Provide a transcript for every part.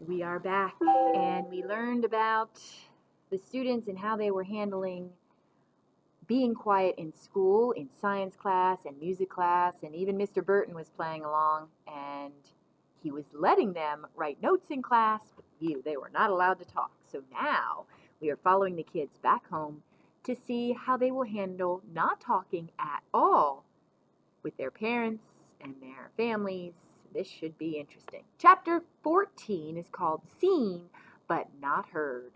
We are back, and we learned about the students and how they were handling being quiet in school, in science class and music class, and even Mr. Burton was playing along, and he was letting them write notes in class, but they were not allowed to talk. So now we are following the kids back home to see how they will handle not talking at all with their parents and their families. This should be interesting. Chapter 14 is called Seen But Not Heard.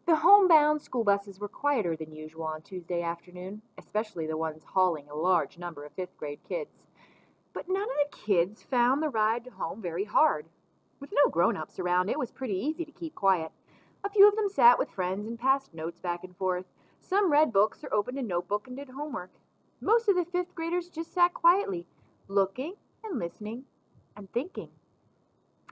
The homebound school buses were quieter than usual on Tuesday afternoon, especially the ones hauling a large number of fifth grade kids. But none of the kids found the ride home very hard. With no grown-ups around, it was pretty easy to keep quiet. A few of them sat with friends and passed notes back and forth. Some read books or opened a notebook and did homework. Most of the fifth graders just sat quietly, looking and listening and thinking.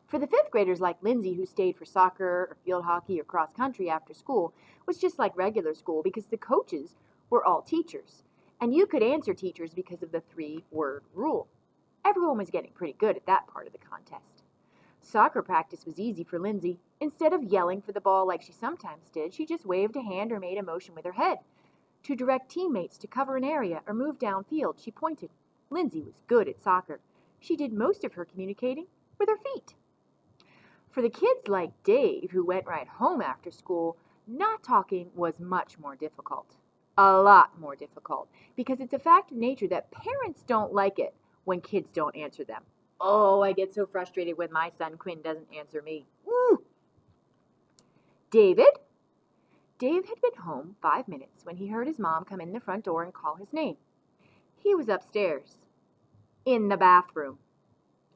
For the fifth graders like Lindsay, who stayed for soccer or field hockey or cross country after school, was just like regular school because the coaches were all teachers. And you could answer teachers because of the 3-word rule. Everyone was getting pretty good at that part of the contest. Soccer practice was easy for Lindsay. Instead of yelling for the ball like she sometimes did, she just waved a hand or made a motion with her head. To direct teammates to cover an area or move downfield, she pointed. Lindsay was good at soccer. She did most of her communicating with her feet. For the kids like Dave, who went right home after school, not talking was much more difficult. A lot more difficult, because it's a fact of nature that parents don't like it when kids don't answer them. Oh, I get so frustrated when my son Quinn doesn't answer me. Woo! David? Dave had been home 5 minutes when he heard his mom come in the front door and call his name. He was upstairs, in the bathroom.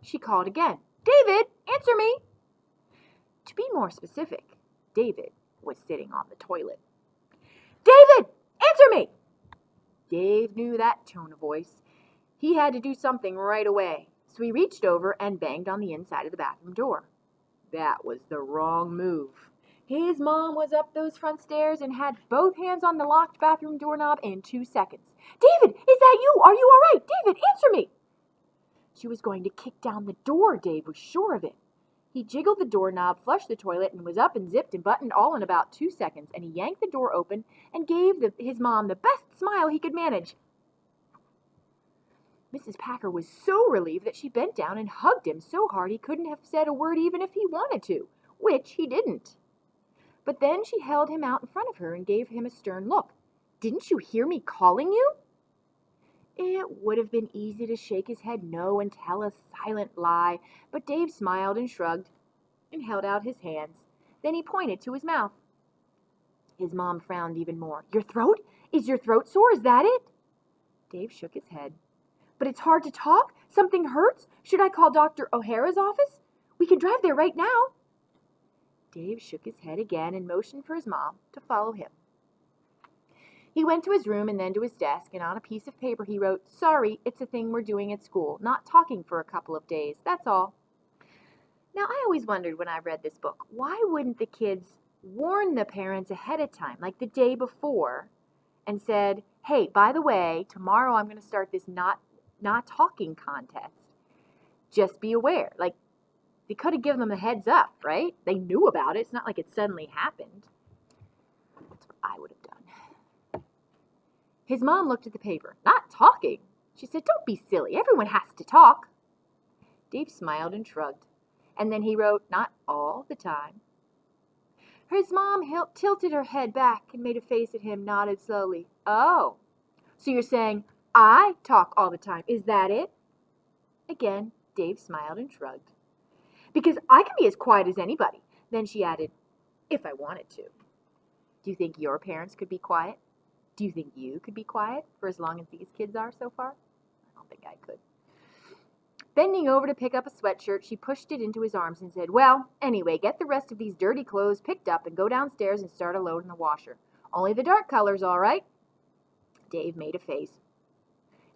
She called again. David, answer me! To be more specific, David was sitting on the toilet. David, answer me! Dave knew that tone of voice. He had to do something right away, so he reached over and banged on the inside of the bathroom door. That was the wrong move. His mom was up those front stairs and had both hands on the locked bathroom doorknob in 2 seconds. David, is that you? Are you all right? David, answer me! She was going to kick down the door, Dave was sure of it. He jiggled the doorknob, flushed the toilet, and was up and zipped and buttoned all in about 2 seconds, and he yanked the door open and gave his mom the best smile he could manage. Mrs. Packer was so relieved that she bent down and hugged him so hard he couldn't have said a word even if he wanted to, which he didn't. But then she held him out in front of her and gave him a stern look. Didn't you hear me calling you? It would have been easy to shake his head no and tell a silent lie, but Dave smiled and shrugged and held out his hands. Then he pointed to his mouth. His mom frowned even more. Your throat? Is your throat sore? Is that it? Dave shook his head. But it's hard to talk? Something hurts? Should I call Dr. O'Hara's office? We can drive there right now. Dave shook his head again and motioned for his mom to follow him. He went to his room and then to his desk, and on a piece of paper he wrote, Sorry, it's a thing we're doing at school. Not talking for a couple of days, that's all. Now, I always wondered when I read this book, why wouldn't the kids warn the parents ahead of time, like the day before, and said, hey, by the way, tomorrow I'm going to start this not talking contest. Just be aware. Like, they could have given them a heads up, right? They knew about it. It's not like it suddenly happened. That's what I would have done. His mom looked at the paper. Not talking? She said, don't be silly. Everyone has to talk. Dave smiled and shrugged. And then he wrote, not all the time. His mom tilted her head back and made a face at him, nodded slowly. Oh, so you're saying I talk all the time. Is that it? Again, Dave smiled and shrugged. Because I can be as quiet as anybody. Then she added, if I wanted to. Do you think your parents could be quiet? Do you think you could be quiet for as long as these kids are so far? I don't think I could. Bending over to pick up a sweatshirt, she pushed it into his arms and said, well, anyway, get the rest of these dirty clothes picked up and go downstairs and start a load in the washer. Only the dark colors, all right? Dave made a face.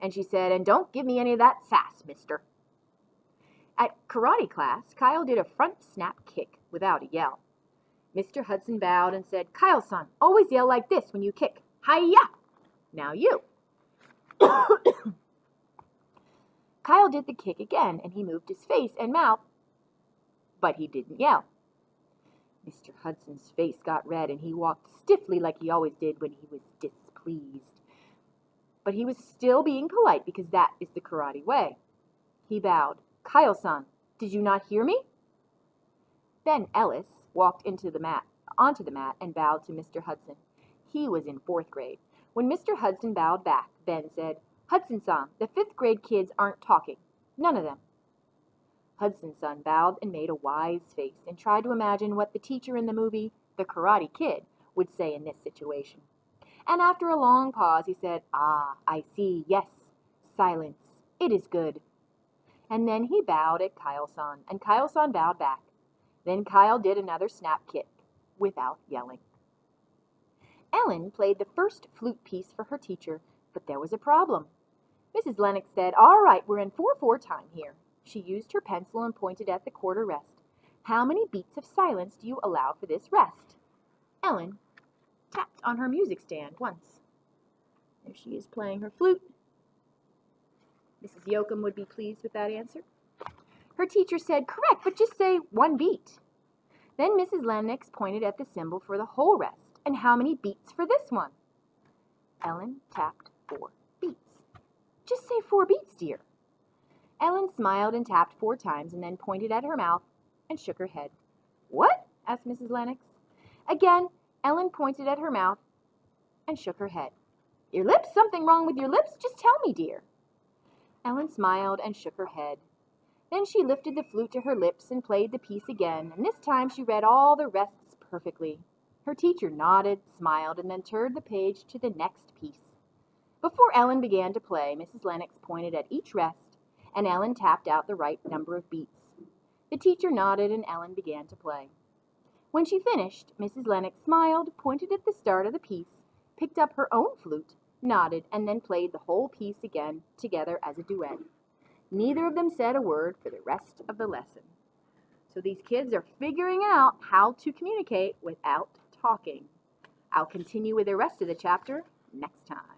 And she said, and don't give me any of that sass, mister. At karate class, Kyle did a front snap kick without a yell. Mr. Hudson bowed and said, Kyle-san, always yell like this when you kick. Hi-ya! Now you. Kyle did the kick again, and he moved his face and mouth but he didn't yell. Mr. Hudson's face got red, and he walked stiffly like he always did when he was displeased. But he was still being polite because that is the karate way. He bowed. "Kyle-san, did you not hear me?" Ben Ellis walked onto the mat and bowed to Mr. Hudson. He was in 4th grade. When Mr. Hudson bowed back, Ben said, "Hudson-san, the 5th grade kids aren't talking. None of them." Hudson-san bowed and made a wise face and tried to imagine what the teacher in the movie The Karate Kid would say in this situation. And after a long pause, he said, "Ah, I see, yes, silence. It is good." And then he bowed at Kyle-san, and Kyle-san bowed back. Then Kyle did another snap kick without yelling. Ellen played the first flute piece for her teacher, but there was a problem. Mrs. Lennox said, "All right, we're in 4/4 time here." She used her pencil and pointed at the quarter rest. "How many beats of silence do you allow for this rest?" Ellen tapped on her music stand once. There she is playing her flute. Mrs. Yoakum would be pleased with that answer. Her teacher said, "Correct, but just say 1 beat." Then Mrs. Lennox pointed at the symbol for the whole rest. "And how many beats for this one?" Ellen tapped 4 beats. "Just say 4 beats, dear." Ellen smiled and tapped 4 times and then pointed at her mouth and shook her head. "What?" asked Mrs. Lennox. Again, Ellen pointed at her mouth and shook her head. "Your lips? Something wrong with your lips? Just tell me, dear." Ellen smiled and shook her head. Then she lifted the flute to her lips and played the piece again, and this time she read all the rests perfectly. Her teacher nodded, smiled, and then turned the page to the next piece. Before Ellen began to play, Mrs. Lennox pointed at each rest, and Ellen tapped out the right number of beats. The teacher nodded, and Ellen began to play. When she finished, Mrs. Lennox smiled, pointed at the start of the piece, picked up her own flute, nodded, and then played the whole piece again together as a duet. Neither of them said a word for the rest of the lesson. So these kids are figuring out how to communicate without talking. I'll continue with the rest of the chapter next time.